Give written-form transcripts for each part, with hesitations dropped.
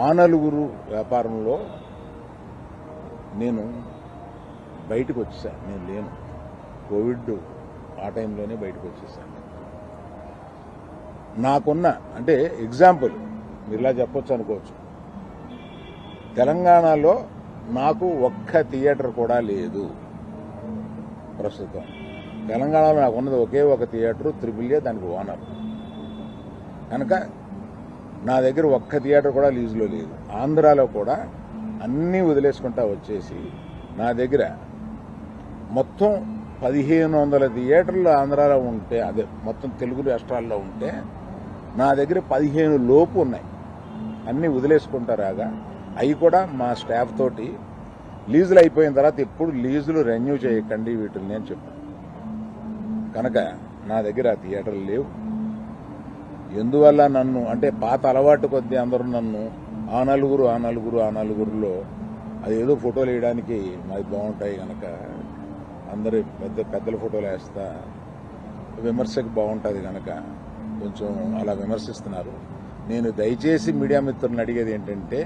ఆ నలుగురు వ్యాపారంలో నేను బయటకు వచ్చేసాను. నేను లేను. కోవిడ్ ఆ టైంలోనే బయటకు వచ్చేసాను. నాకున్న అంటే ఎగ్జాంపుల్ మీరు ఇలా చెప్పొచ్చు అనుకోవచ్చు. తెలంగాణలో నాకు ఒక్క థియేటర్ కూడా లేదు ప్రస్తుతం. తెలంగాణలో నాకు ఉన్నది ఒకే ఒక థియేటర్, త్రిబుల్ దానికి ఓనర్. కనుక నా దగ్గర ఒక్క థియేటర్ కూడా లీజులో లేదు. ఆంధ్రాలో కూడా అన్నీ వదిలేసుకుంటా వచ్చేసి నా దగ్గర మొత్తం 1500 థియేటర్లు ఆంధ్రాలో ఉంటే, అదే మొత్తం తెలుగు రాష్ట్రాల్లో ఉంటే నా దగ్గర 15 లోపు ఉన్నాయి. అన్నీ వదిలేసుకుంటారాగా అవి కూడా మా స్టాఫ్ తోటి లీజులు అయిపోయిన తర్వాత ఎప్పుడు లీజులు రెన్యూ చేయకండి వీటిని నేను చెప్పాను. కనుక నా దగ్గర ఆ థియేటర్లు లేవు. ఎందువల్ల నన్ను అంటే పాత అలవాటు కొద్దీ అందరూ నన్ను ఆ నలుగురులో అదేదో ఫోటోలు వేయడానికి మాది బాగుంటాయి కనుక అందరూ పెద్దల ఫోటోలు వేస్తా విమర్శకు బాగుంటుంది కనుక కొంచెం అలా విమర్శిస్తున్నారు. నేను దయచేసి మీడియా మిత్రులను అడిగేది ఏంటంటే,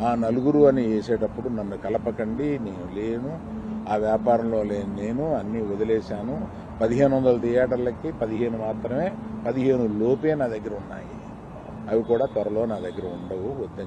ఆ నలుగురు అని వేసేటప్పుడు నన్ను కలపకండి. నేను లేను, ఆ వ్యాపారంలో లేను. నేను అన్నీ వదిలేశాను. 1500 థియేటర్లకి 15 మాత్రమే, 15 లోపే నా దగ్గర ఉన్నాయి. అవి కూడా త్వరలో నా దగ్గర ఉండవు. వద్దని